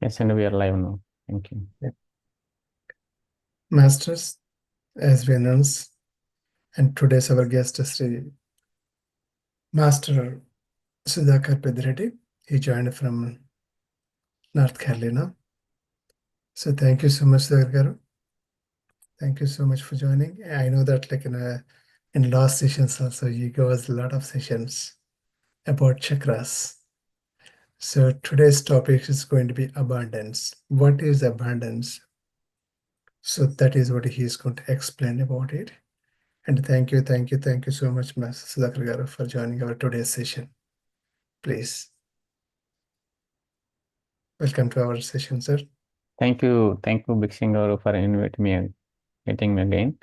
Yes, and we are live now. Thank you. Masters, as we announce, and today's our guest is Master Sudhakar Patriji. He joined from North Carolina. So thank you so much, Sudhakar. Thank you so much for joining. I know that in last sessions also you gave us a lot of sessions about chakras. So today's topic is going to be abundance. What is abundance? So that is what he is going to explain about it. And thank you so much, Master Sudhakar Garu, for joining our today's session. Please. Welcome to our session, sir. Thank you, Bhikshingaru, for inviting me again.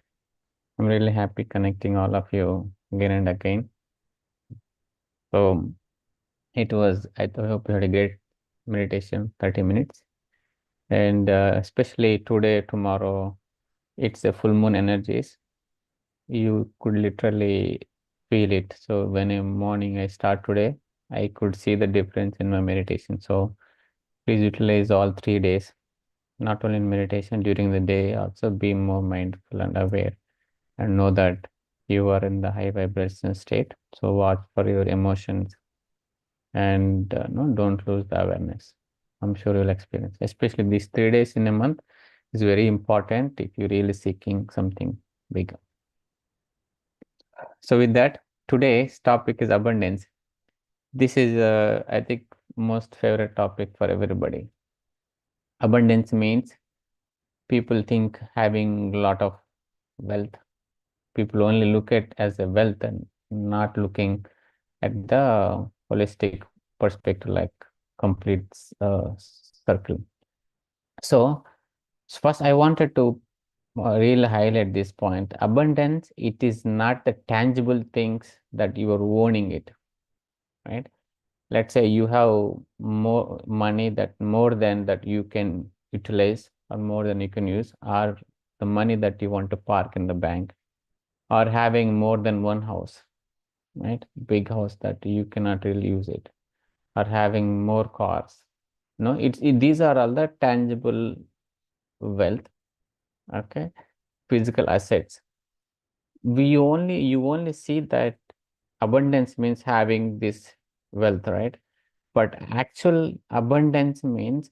I'm really happy connecting all of you again and again. So I hope you had a great meditation, 30 minutes. And especially today, tomorrow, it's a full moon energies. You could literally feel it. So when in morning I start today, I could see the difference in my meditation. So please utilize all 3 days. Not only in meditation, during the day, also be more mindful and aware and know that you are in the high vibration state. So watch for your emotions and no, don't lose the awareness. I'm sure you'll experience, especially these 3 days in a month is very important if you're really seeking something bigger. So with that, today's topic is abundance. This is, I think, most favorite topic for everybody. Abundance means people think having a lot of wealth. People only look at as a wealth and not looking at the holistic perspective, like complete circle. So first, I wanted to really highlight this point. Abundance, it is not the tangible things that you are owning it, right? Let's say you have more money that more than that you can utilize or more than you can use, or the money that you want to park in the bank, or having more than one house, right? Big house that you cannot really use it, or having more cars. No, these are all the tangible wealth, okay, physical assets. You only see that abundance means having this wealth, right? But actual abundance means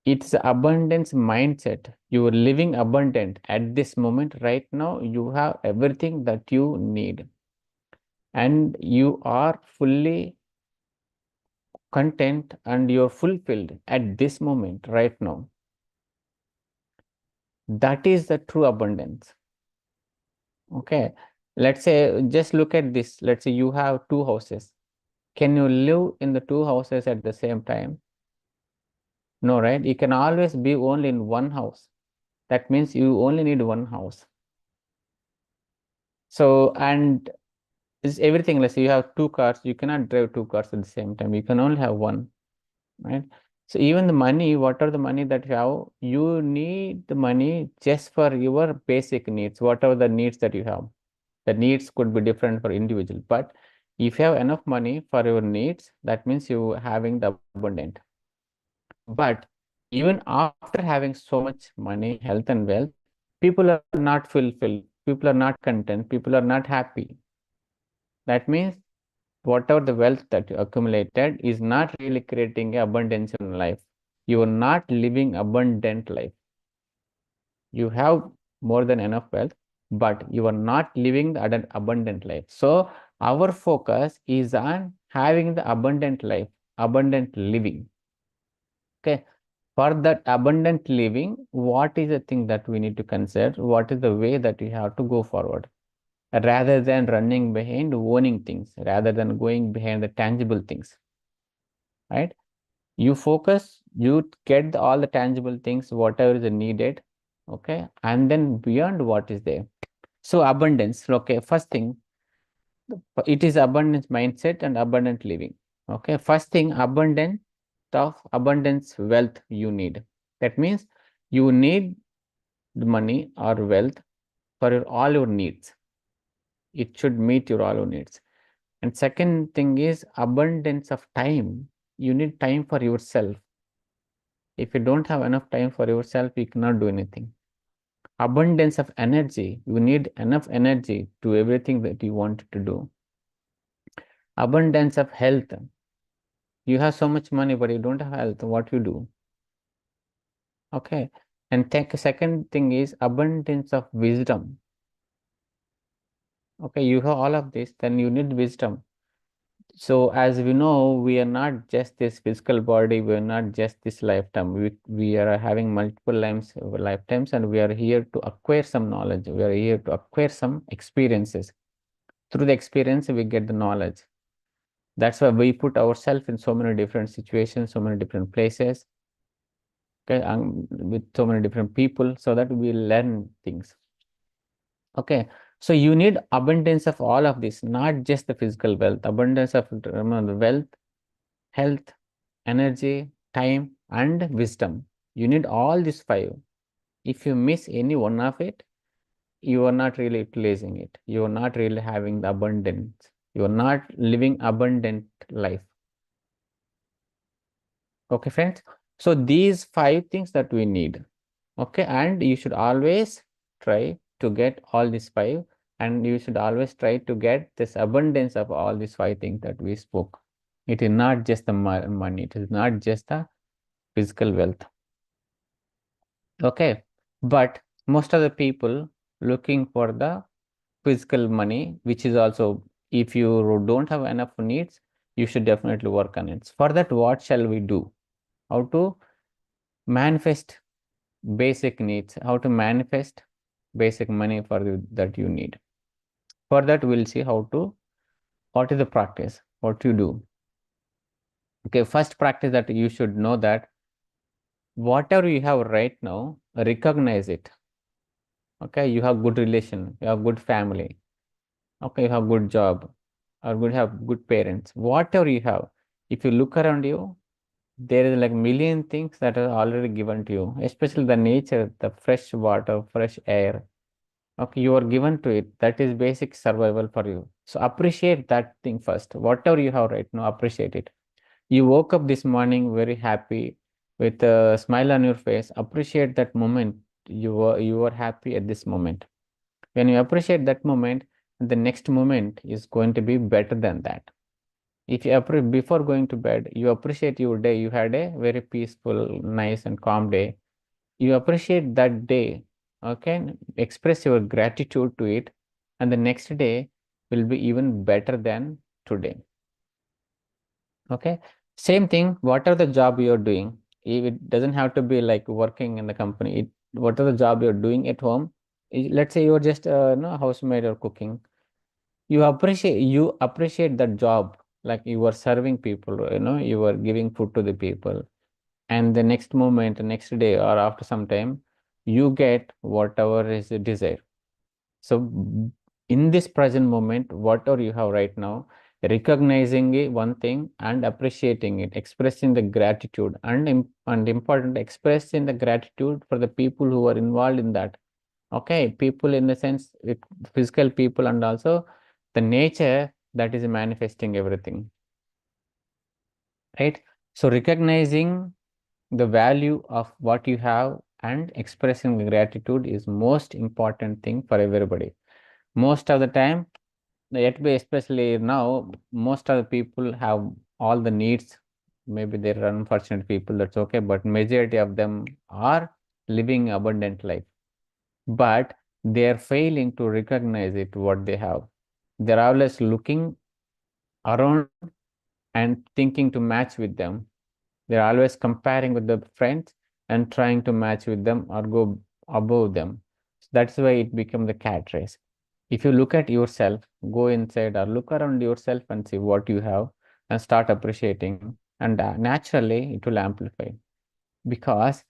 it's abundance mindset. You are living abundant at this moment. Right now, you have everything that you need, and you are fully content and you're fulfilled at this moment right now. That is the true abundance. Okay. Let's say, just look at this. Let's say you have two houses. Can you live in the two houses at the same time? No, right? You can always be only in one house. That means you only need one house. So, and is everything, let's say you have two cars, you cannot drive two cars at the same time. You can only have one, right? So even the money, whatever the money that you have, you need the money just for your basic needs, whatever the needs that you have. The needs could be different for individual, but if you have enough money for your needs, that means you having the abundant. But even after having so much money, health and wealth, people are not fulfilled, people are not content, people are not happy. That means whatever the wealth that you accumulated is not really creating abundance in life. You are not living abundant life. You have more than enough wealth, but you are not living the abundant life. So our focus is on having the abundant life, abundant living. Okay. For that abundant living, what is the thing that we need to consider? What is the way that we have to go forward? Rather than running behind owning things, rather than going behind the tangible things, right? You focus, you get all the tangible things, whatever is needed, okay? And then beyond what is there. So abundance, okay, first thing, it is abundance mindset and abundant living. Okay, first thing, abundance wealth you need. That means you need the money or wealth for all your needs. It should meet your all your needs. And second thing is abundance of time. You need time for yourself. If you don't have enough time for yourself, you cannot do anything. Abundance of energy. You need enough energy to everything that you want to do. Abundance of health. You have so much money, but you don't have health. What you do? Okay. And second thing is abundance of wisdom. Okay, you have all of this, then you need wisdom. So as we know, we are not just this physical body, we are not just this lifetime. We are having multiple lifetimes, and we are here to acquire some knowledge. We are here to acquire some experiences. Through the experience, we get the knowledge. That's why we put ourselves in so many different situations, so many different places, okay, with so many different people, so that we learn things. Okay, so you need abundance of all of this, not just the physical wealth, abundance of wealth, health, energy, time, and wisdom. You need all these five. If you miss any one of it, you are not really utilizing it. You are not really having the abundance. You are not living abundant life. Okay, friends. So these five things that we need. Okay, and you should always try to get all these five, and you should always try to get this abundance of all these five things that we spoke. It is not just the money, it is not just the physical wealth. Okay, but most of the people looking for the physical money, which is also, if you don't have enough needs, you should definitely work on it. For that, what shall we do? How to manifest basic needs, how to manifest basic money for that you need. For that, we'll see what is the practice, what you do. Okay, first practice that you should know that whatever you have right now, recognize it. Okay, you have good relation, you have good family, okay, you have good job, or have good parents. Whatever you have, if you look around you, there is like million things that are already given to you, especially the nature, the fresh water, fresh air. Okay, you are given to it. That is basic survival for you. So appreciate that thing first. Whatever you have right now, appreciate it. You woke up this morning very happy with a smile on your face. Appreciate that moment. You were happy at this moment. When you appreciate that moment, the next moment is going to be better than that. If you before going to bed, you appreciate your day. You had a very peaceful, nice, and calm day. You appreciate that day. Okay, express your gratitude to it, and the next day will be even better than today. Okay, same thing. What are the job you're doing? It doesn't have to be like working in the company. What are the job you're doing at home? Let's say you're just housemaid or cooking. You appreciate that job, like you are serving people. You are giving food to the people, and the next moment, the next day, or after some time, you get whatever is the desire. So in this present moment, whatever you have right now, recognizing one thing and appreciating it, expressing the gratitude, and important, expressing the gratitude for the people who are involved in that. Okay, people in the sense physical people, and also the nature that is manifesting everything, right? So recognizing the value of what you have and expressing the gratitude is most important thing for everybody. Most of the time, yet especially now, most of the people have all the needs. Maybe they're unfortunate people, that's okay, but majority of them are living abundant life, but they are failing to recognize it what they have. They're always looking around and thinking to match with them. They're always comparing with the friends and trying to match with them or go above them. So that's why it becomes the cat race. If you look at yourself, go inside or look around yourself and see what you have and start appreciating, and naturally it will amplify, because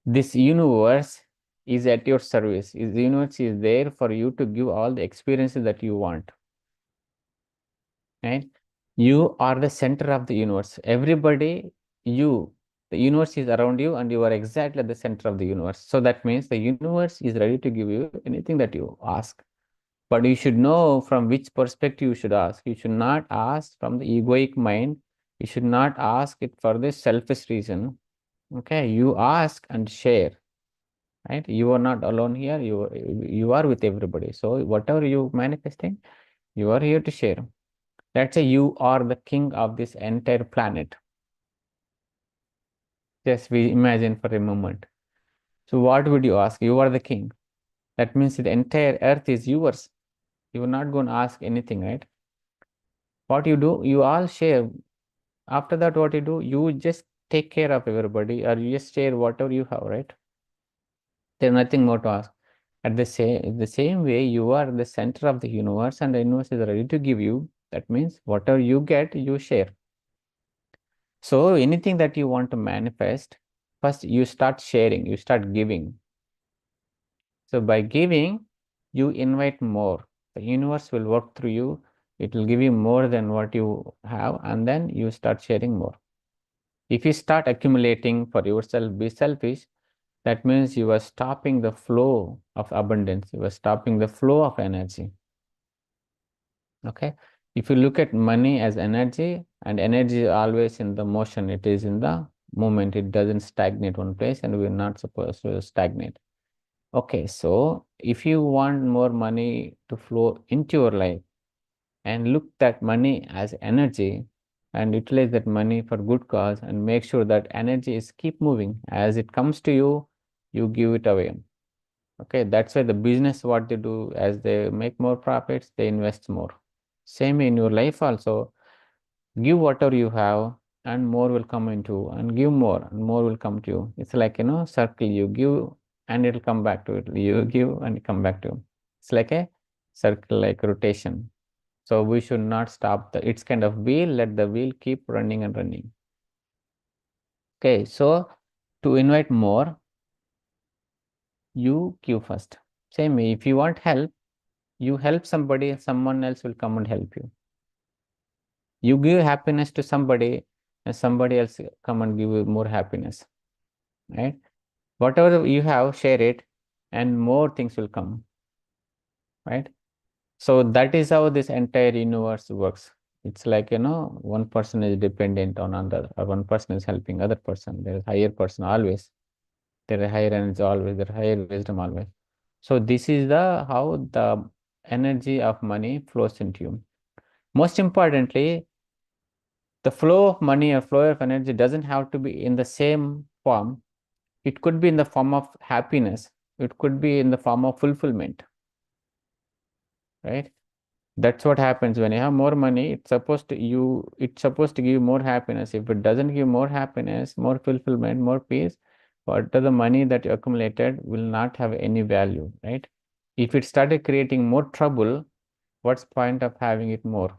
this universe is at your service. The universe is there for you to give all the experiences that you want. Right? You are the center of the universe. Everybody, the universe is around you, and you are exactly at the center of the universe. So that means the universe is ready to give you anything that you ask. But you should know from which perspective you should ask. You should not ask from the egoic mind. You should not ask it for the selfish reason. Okay, you ask and share, right? You are not alone here. You are with everybody. So whatever you manifesting, you are here to share. Let's say you are the king of this entire planet. Just we imagine for a moment. So what would you ask? You are the king. That means the entire earth is yours. You are not going to ask anything, right? What you do, you all share. After that, what you do, you just take care of everybody, or you just share whatever you have, right? There's nothing more to ask. At the same way, you are the center of the universe, and the universe is ready to give you. That means whatever you get, you share. So anything that you want to manifest, first you start sharing, you start giving. So by giving, you invite more. The universe will work through you. It will give you more than what you have, and then you start sharing more. If you start accumulating for yourself, be selfish, that means you are stopping the flow of abundance. You are stopping the flow of energy. Okay. If you look at money as energy, and energy is always in the motion, it is in the movement, it doesn't stagnate one place, and we're not supposed to stagnate. Okay, so if you want more money to flow into your life, and look that money as energy, and utilize that money for good cause, and make sure that energy is keep moving. As it comes to you, you give it away. Okay, that's why the business, what they do, as they make more profits, they invest more. Same in your life also. Give whatever you have, and more will come into, and give more, and more will come to you. It's like, circle. You give and it'll come back to it. You give and it come back to you. It's like a circle, like rotation. So we should not stop it's kind of wheel, let the wheel keep running and running. Okay, so to invite more, you give first. Same way, if you want help, you help somebody, someone else will come and help you. You give happiness to somebody, and somebody else come and give you more happiness, right? Whatever you have, share it, and more things will come, right? So that is how this entire universe works. It's like, one person is dependent on another, or one person is helping other person. There is higher person always. There is higher energy always. There is higher wisdom always. So this is the how the energy of money flows into you. Most importantly, the flow of money or flow of energy doesn't have to be in the same form. It could be in the form of happiness. It could be in the form of fulfillment, right? That's what happens when you have more money. It's supposed to give more happiness. If it doesn't give more happiness, more fulfillment, more peace, what are the money that you accumulated will not have any value, right? If it started creating more trouble, what's point of having it more?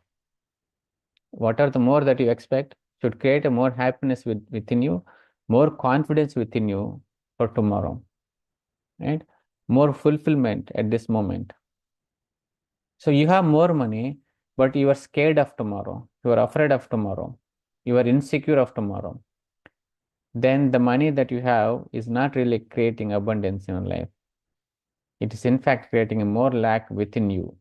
What are the more that you expect should create a more happiness within you, more confidence within you for tomorrow, right? More fulfillment at this moment. So you have more money, but you are scared of tomorrow. You are afraid of tomorrow. You are insecure of tomorrow. Then the money that you have is not really creating abundance in your life. It is in fact creating a more lack within you,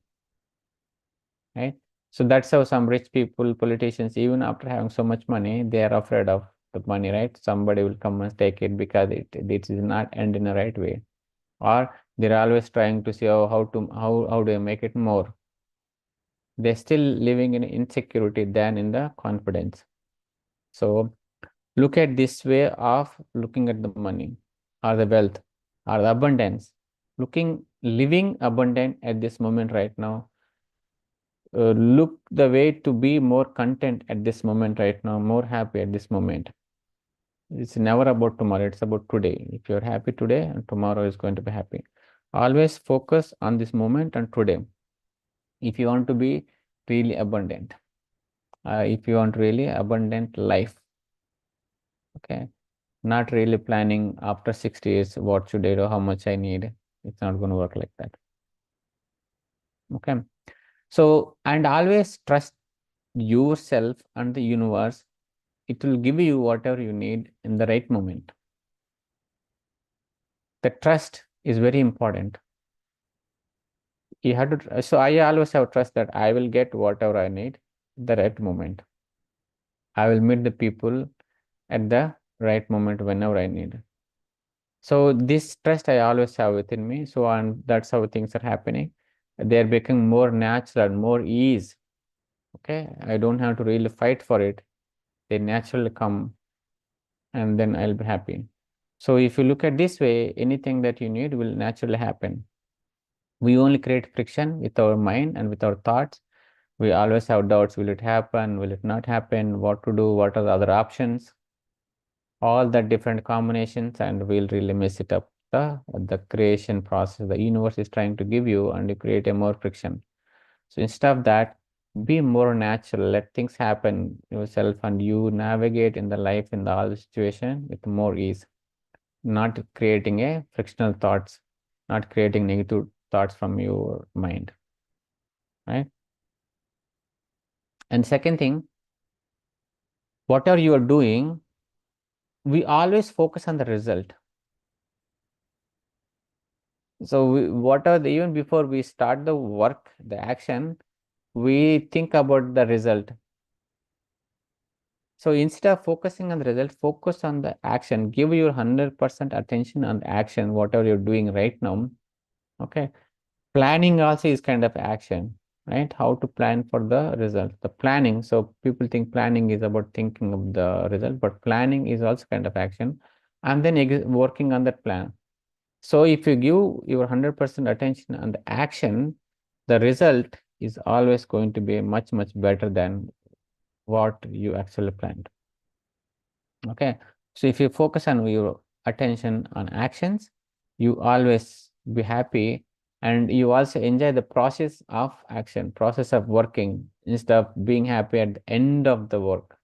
right? So that's how some rich people, politicians, even after having so much money, they are afraid of the money, right? Somebody will come and take it because it is not end in the right way. Or they're always trying to see how do I make it more. They're still living in insecurity than in the confidence. So look at this way of looking at the money or the wealth or the abundance. Living abundant at this moment right now. Look the way to be more content at this moment right now, more happy at this moment. It's never about tomorrow, it's about today. If you're happy today, and tomorrow is going to be happy. Always focus on this moment and today. If you want to be really abundant, if you want really abundant life, okay, not really planning after 60 years, what should I do, how much I need. It's not going to work like that. Okay. So, and always trust yourself and the universe. It will give you whatever you need in the right moment. The trust is very important. You have to, so I always have trust that I will get whatever I need the right moment. I will meet the people at the right moment whenever I need. So this trust I always have within me. So and that's how things are happening. They're becoming more natural, more ease. Okay, I don't have to really fight for it. They naturally come, and then I'll be happy. So if you look at this way, anything that you need will naturally happen. We only create friction with our mind and with our thoughts. We always have doubts. Will it happen? Will it not happen? What to do? What are the other options? All the different combinations, and we'll really mess it up. The creation process the universe is trying to give you, and you create a more friction. So instead of that, be more natural, let things happen yourself, and you navigate in the life in the all the situation with more ease, not creating a frictional thoughts, not creating negative thoughts from your mind, right? And second thing, whatever you are doing, we always focus on the result. So what are the, even before we start the work, the action, we think about the result. So instead of focusing on the result, focus on the action. Give your 100% attention on the action, whatever you're doing right now. Okay. Planning also is kind of action, right? How to plan for the result. The planning. So people think planning is about thinking of the result, but planning is also kind of action. And then working on that plan. So if you give your 100% attention on the action, the result is always going to be much, much better than what you actually planned. Okay. So if you focus on your attention on actions, you always be happy, and you also enjoy the process of action, process of working, instead of being happy at the end of the work.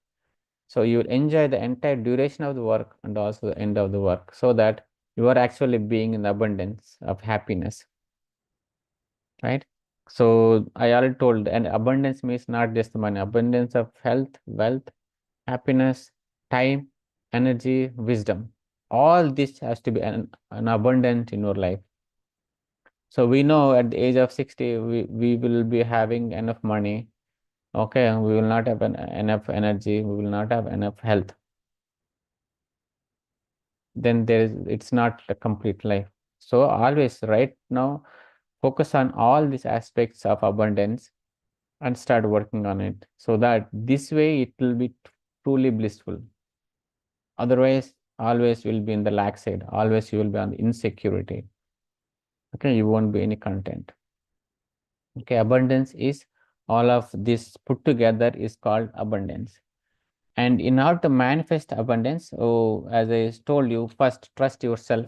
So you will enjoy the entire duration of the work and also the end of the work, so that you are actually being in abundance of happiness, right? So I already told, and abundance means not just money, abundance of health, wealth, happiness, time, energy, wisdom. All this has to be an abundant in your life. So we know at the age of 60, we will be having enough money. Okay, we will not have enough energy, we will not have enough health. Then it's not a complete life. So always right now, focus on all these aspects of abundance and start working on it, so that this way it will be truly blissful. Otherwise, always will be in the lack side. Always you will be on the insecurity. Okay, you won't be any content. Okay, abundance is all of this put together is called abundance. And in order to manifest abundance, oh, as I told you, first trust yourself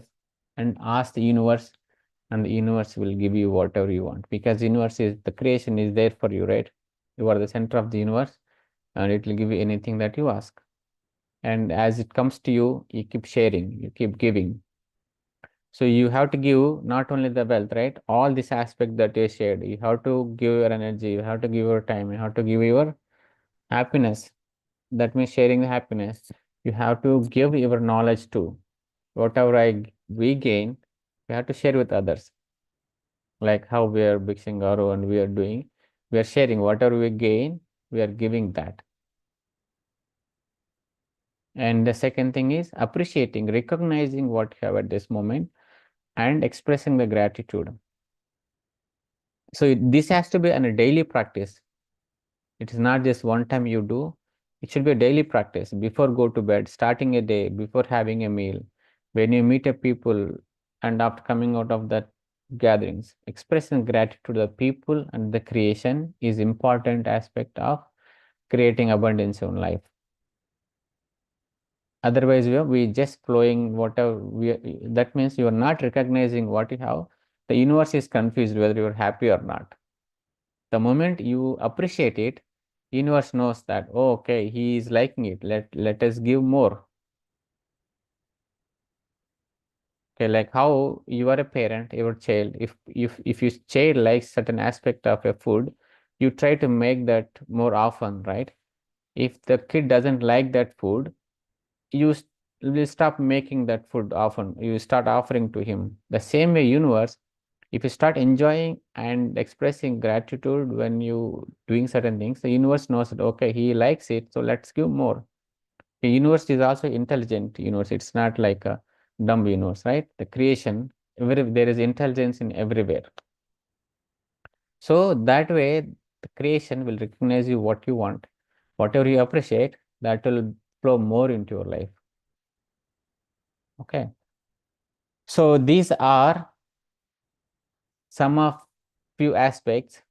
and ask the universe, and the universe will give you whatever you want, because universe is the creation is there for you, right? You are the center of the universe, and it will give you anything that you ask. And as it comes to you, you keep sharing, you keep giving. So you have to give not only the wealth, right? All this aspect that you shared. You have to give your energy, you have to give your time, you have to give your happiness. That means sharing the happiness. You have to give your knowledge too. Whatever we gain, we have to share with others. Like how we are Bhikshangaro and we are doing, we are sharing whatever we gain, we are giving that. And the second thing is appreciating, recognizing what you have at this moment, and expressing the gratitude. So this has to be a daily practice. It is not just one time you do. It should be a daily practice before go to bed, starting a day, before having a meal, when you meet a people, and after coming out of that gatherings. Expressing gratitude to the people and the creation is important aspect of creating abundance in life. Otherwise, we just flowing whatever that means you are not recognizing what you have. The universe is confused whether you are happy or not. The moment you appreciate it, universe knows that, oh, okay, he is liking it. Let us give more. Okay, like how you are a parent, your child, if your child likes certain aspect of a food, you try to make that more often, right? If the kid doesn't like that food, you will stop making that food often. You start offering to him. The same way, universe, if you start enjoying and expressing gratitude when you doing certain things, the universe knows that, okay, he likes it, so let's give more. The universe is also intelligent universe. It's not like a dumb universe, right? The creation, there is intelligence in everywhere. So that way, the creation will recognize you what you want, whatever you appreciate, that will flow more into your life. Okay. So these are some of few aspects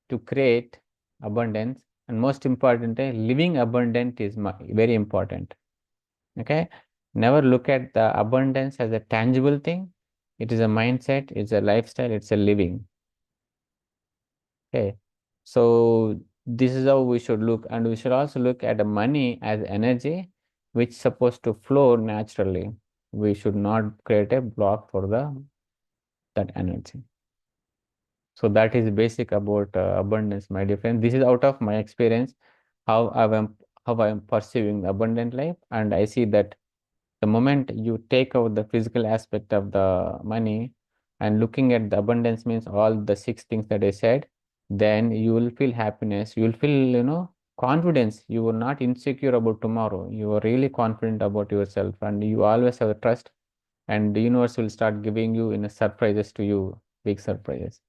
to create abundance, and most importantly, living abundant is very important. Okay. Never look at the abundance as a tangible thing. It is a mindset, it's a lifestyle, it's a living. Okay. So this is how we should look, and we should also look at the money as energy, which is supposed to flow naturally. We should not create a block for that energy. So that is basic about abundance, my dear friend. This is out of my experience, how I am perceiving abundant life, and I see that the moment you take out the physical aspect of the money and looking at the abundance means all the six things that I said, then you will feel happiness. You will feel, confidence. You are not insecure about tomorrow. You are really confident about yourself, and you always have a trust. And the universe will start giving you surprises to you, big surprises.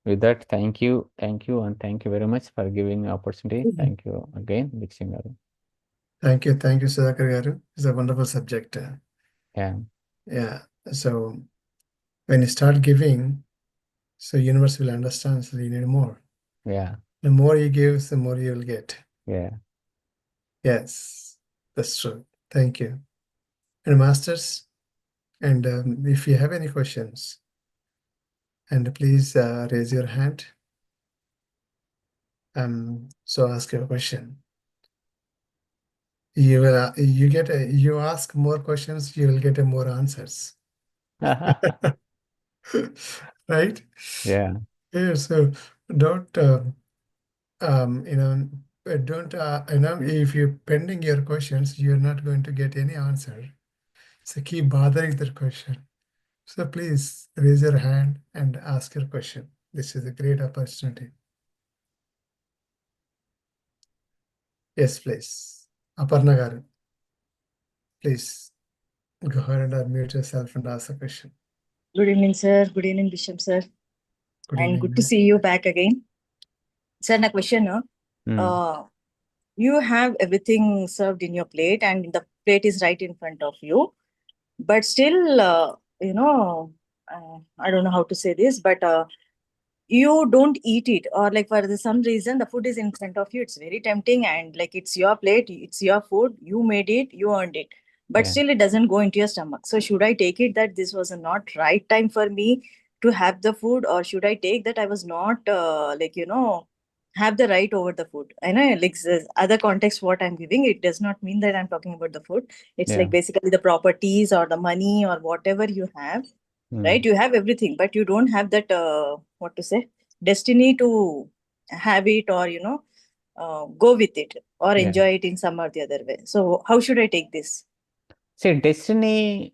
With that, thank you, and thank you very much for giving the opportunity. Thank you again, Dixing Garu. Thank you, Sudhakar garu. It's a wonderful subject. Yeah, Yeah. So when you start giving, so universe will understand. So you need more. yeah, The more you give, the more you will get. yeah. Yes, that's true. Thank you. And masters, and if you have any questions, and please raise your hand. So ask your question. You ask more questions, you will get more answers. Right? Yeah, Yeah, so don't don't if you're pending your questions, you're not going to get any answer. So keep bothering the question. So please raise your hand and ask your question. This is a great opportunity. Yes, please. Aparna garu, please go ahead and unmute yourself and ask a question. Good evening, sir. Good evening, Bishop, sir. Good And evening, good to ma'am. see you back again. Sir, na question, you have everything served in your plate and the plate is right in front of you. But still, I don't know how to say this, but you don't eat it, or like for some reason the food is in front of you, it's very tempting, and like it's your plate, it's your food, you made it, you earned it, but yeah, still it doesn't go into your stomach. So should I take it that this was a not right time for me to have the food, or should I take that I was not have the right over the food? I know like this other context what I'm giving, it does not mean that I'm talking about the food. It's yeah. like basically the properties or the money or whatever you have, right? You have everything, but you don't have that what to say, destiny to have it, or go with it or Yeah. enjoy it in some or the other way. So how should I take this? See,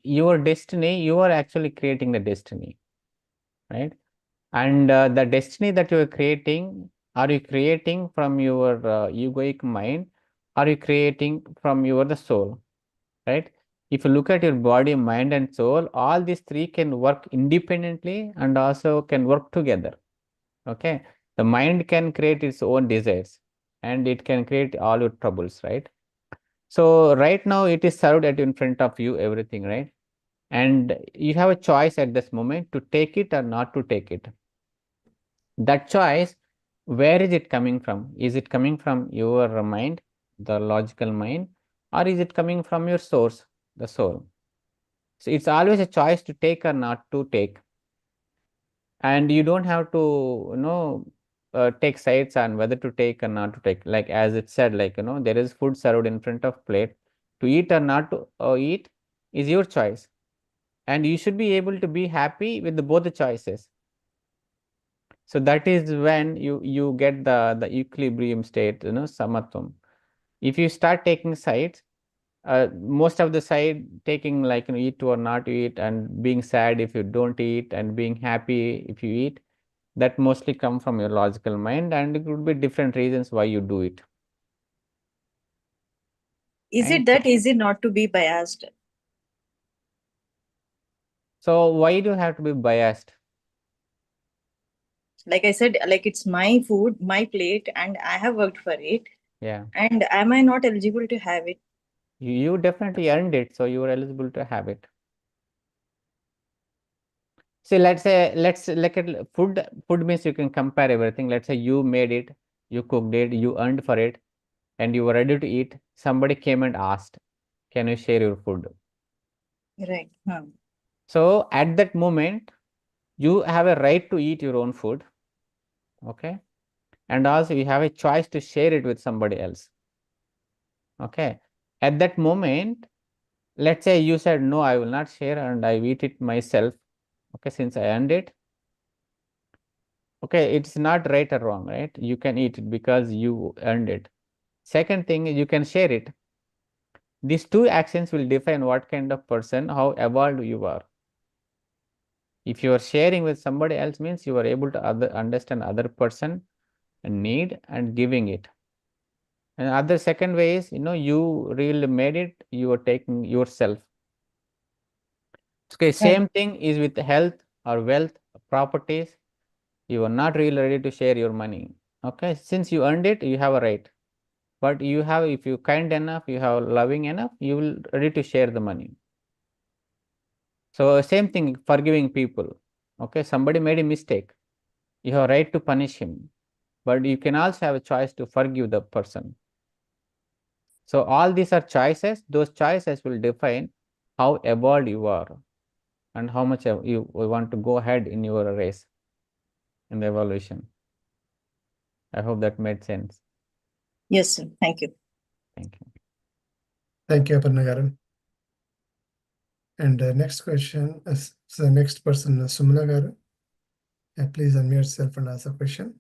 your destiny, you are actually creating the destiny, right? And the destiny that you are creating, are you creating from your egoic mind? Are you creating from your the soul, right? If you look at your body, mind, and soul, all these three can work independently and also can work together. Okay, the mind can create its own desires, and it can create all your troubles, right? So right now it is served in front of you, everything, right? And you have a choice at this moment to take it or not to take it. That choice, where is it coming from? Is it coming from your mind, the logical mind, or is it coming from your source, the soul? So it's always a choice to take or not to take. And you don't have to, take sides on whether to take or not to take. Like as it said, like, there is food served in front of plate. To eat or not to eat is your choice. And you should be able to be happy with both the choices. So that is when you get the equilibrium state, samatvam. If you start taking sides, most of the side taking, like, eat or not eat, and being sad if you don't eat, and being happy if you eat, that mostly come from your logical mind, and it could be different reasons why you do it. Is And it that easy not to be biased? so why do you have to be biased? Like I said, like it's my food, my plate, and I have worked for it. Yeah, And am I not eligible to have it? you definitely earned it, so you are eligible to have it. See, let's say, let's look at food. Food means you can compare everything. Let's say you made it, you cooked it, you earned for it, and you were ready to eat. Somebody came and asked, can you share your food? Right. So at that moment, you have a right to eat your own food. Okay. And also you have a choice to share it with somebody else. Okay. At that moment, let's say you said, no, I will not share and I eat it myself. Okay. Since I earned it. Okay. It's not right or wrong, right? You can eat it because you earned it. Second thing, you can share it. These two actions will define what kind of person, how evolved you are. If you are sharing with somebody else means you are able to understand other person need and giving it. And other second way is, you really made it, you are taking yourself. Okay, same thing is with health or wealth, properties. You are not really ready to share your money. Okay, since you earned it, you have a right. But you have, if you kind enough, you have loving enough, you will ready to share the money. So same thing, forgiving people. Okay, somebody made a mistake. You have a right to punish him, but you can also have a choice to forgive the person. So all these are choices. Those choices will define how evolved you are and how much you want to go ahead in your race, in the evolution. I hope that made sense. Yes, sir. Thank you. Thank you. Thank you, Aparna garu. And next question is the next person, Sumala garu. Please unmute yourself and ask a question.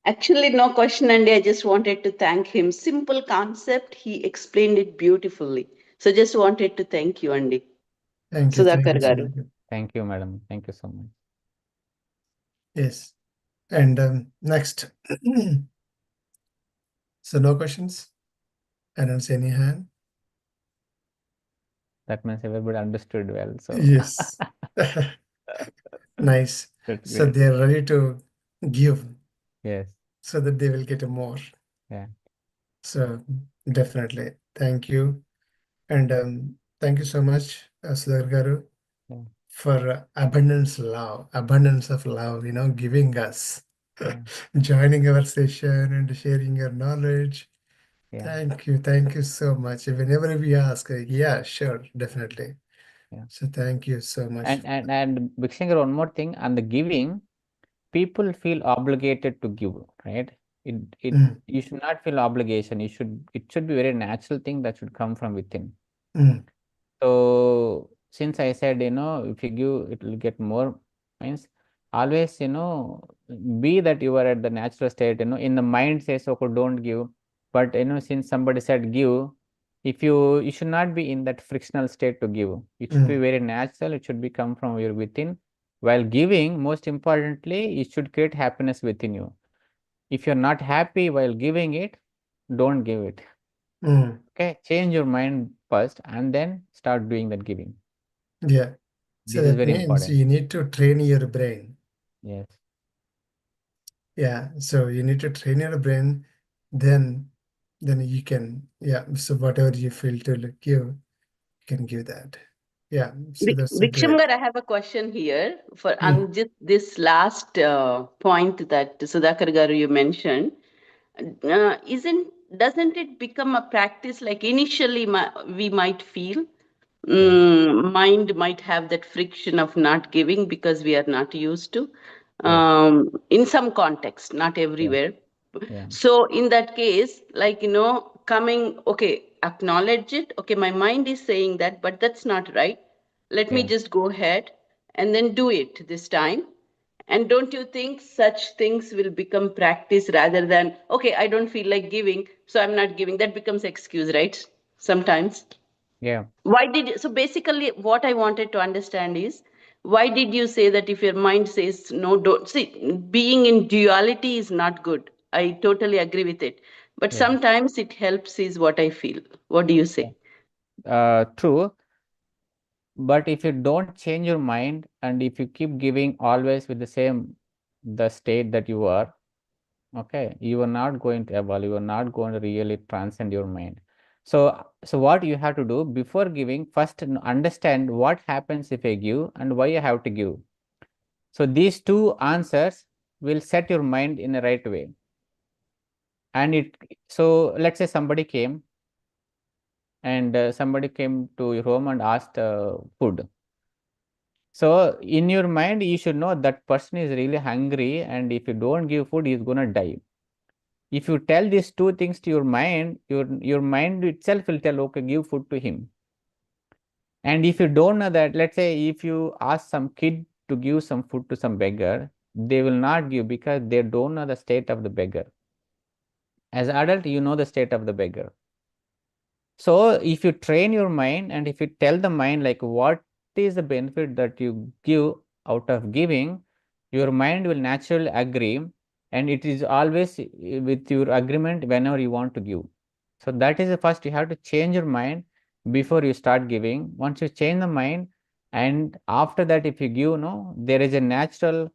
Actually, no question, Andy. I just wanted to thank him. Simple concept. He explained it beautifully. So just wanted to thank you, Andy. Thank you. Thank Sudhakar you, garu. Sudhakar. Thank you, madam. Thank you so much. Yes. And next. So no questions? I don't see any hand. That means everybody understood well. So Yes. Nice. that's So great. they're ready to give Yes. so that they will get more. Yeah. So definitely. Thank you. And thank you so much, Sudhakar garu, Yeah. for abundance of love, giving us, Yeah. joining our session and sharing your knowledge. Yeah. Thank you. Thank you so much. Whenever we ask, yeah, sure, definitely. Yeah. So thank you so much. And Bhikshankar, one more thing on the giving, people feel obligated to give, right? You should not feel obligation. It should be very natural thing that should come from within. So since I said, if you give, it will get more, means always, be that you are at the natural state, in the mind says, okay, don't give. But, since somebody said give, if you should not be in that frictional state to give. It should be very natural. It should be come from your within. While giving, most importantly, it should create happiness within you. If you're not happy while giving it, don't give it. Okay, change your mind first and then start doing that giving. Yeah. So This is that very means important. you need to train your brain. Yes. Yeah. So you need to train your brain, then you can, yeah. So whatever you feel to give, you can give that. Yeah. So that's a great. Bhikshamgar, I have a question here for on just this last point that Sudhakar garu you mentioned. Doesn't it become a practice like initially we might feel mind might have that friction of not giving because we are not used to in some context, not everywhere. Yeah. So in that case, like, coming, okay, acknowledge it. Okay, my mind is saying that, but that's not right. Let me Yeah. just go ahead and then do it this time. And don't you think such things will become practice rather than, okay, I don't feel like giving, so I'm not giving. That becomes excuse, right? Sometimes. Yeah. So basically what I wanted to understand is, why did you say that if your mind says no, don't see, being in duality is not good. I totally agree with it. but Yeah. sometimes it helps is what I feel. What do you say? True. But if you don't change your mind and if you keep giving always with the state that you are, okay, you are not going to evolve, you are not going to really transcend your mind. So what you have to do before giving, first understand what happens if I give and why I have to give. So these two answers will set your mind in the right way. And so let's say somebody came and somebody came to your home and asked food. So in your mind, you should know that person is really hungry, and if you don't give food, he's gonna die. If you tell these two things to your mind, your mind itself will tell, okay, give food to him. And if you don't know that, let's say if you ask some kid to give some food to some beggar, they will not give because they don't know the state of the beggar. As an adult, you know the state of the beggar. So if you train your mind and if you tell the mind like what is the benefit that you give out of giving, your mind will naturally agree, and it is always with your agreement whenever you want to give. So that is the first, you have to change your mind before you start giving. Once you change the mind, and after that if you give, no, there is a natural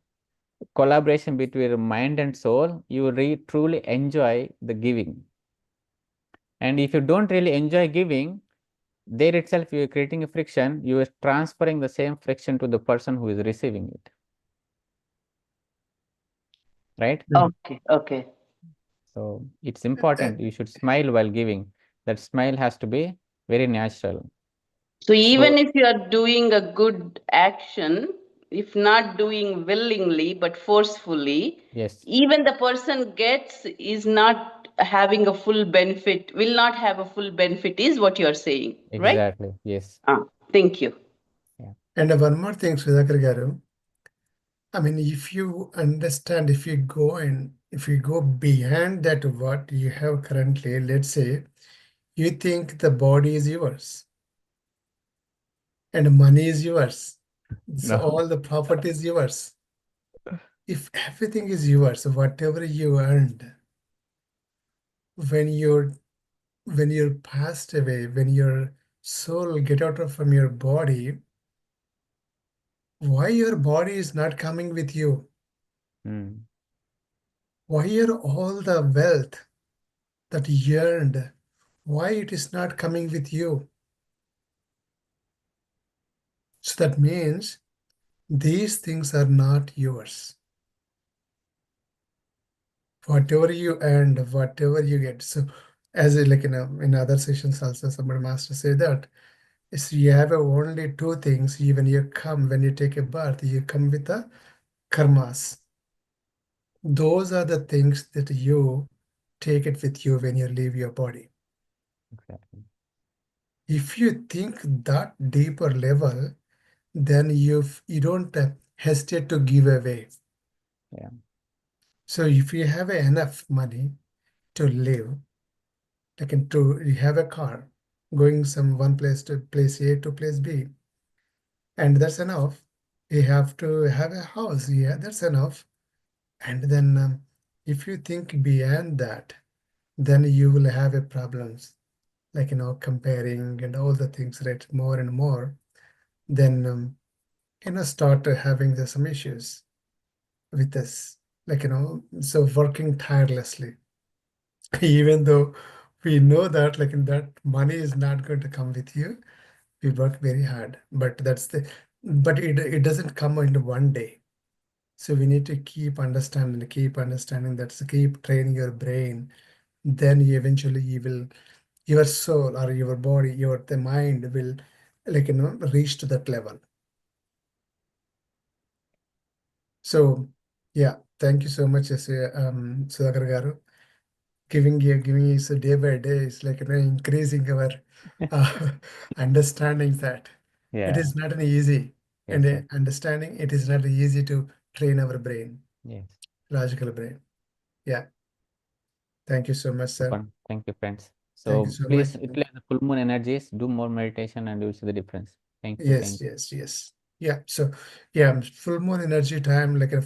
collaboration between your mind and soul. You will truly enjoy the giving. And if you don't really enjoy giving, there itself you are creating a friction, you are transferring the same friction to the person who is receiving it. Right? Okay. So it's important, you should smile while giving. That smile has to be very natural. So even So if you are doing a good action, if not doing willingly but forcefully, Yes, even the person gets is not having a full benefit, will not have a full benefit, is what you are saying, right? exactly. Yes. Thank you. Yeah. and one more thing, Sudhakar garu. I mean, if you understand, if you go beyond that, what you have currently, let's say, you think the body is yours and money is yours, so No. all the property is yours. If everything is yours, whatever you earned, when you're passed away, when your soul get out of from your body, why your body is not coming with you? Mm. Why are all the wealth that you earned, why it is not coming with you? So that means these things are not yours. Whatever you earned, whatever you get. So as like in other sessions also, somebody master say that is you have only two things. When you take a birth, you come with the karmas. Those are the things that you take it with you when you leave your body. Exactly. If you think that deeper level, then you don't hesitate to give away. Yeah. So if you have enough money to live, you have a car going some one place to place A to place B, and that's enough. You have to have a house, yeah, that's enough. And then if you think beyond that, then you will have a problems, like comparing and all the things, right? More and more, then start having some issues with this, so working tirelessly, even though we know that that money is not going to come with you, we work very hard, but it doesn't come in one day. So we need to keep understanding, that's keep training your brain. Then eventually your soul or your body, the mind will reach to that level. So yeah, thank you so much, Sudhakar garu. Giving is day by day. It's like increasing our uh, understanding that it Yeah. is not an easy, Yes, and yes. understanding it is not easy to train our brain, Yes. logical brain. Yeah. Thank you so much, sir. Fun. Thank you, friends. Thank you So so much. please utilize the full moon energies, do more meditation, and you'll see the difference. Thank you. Yes, Thank you. yes, yes. Yeah. So yeah, full moon energy time, like a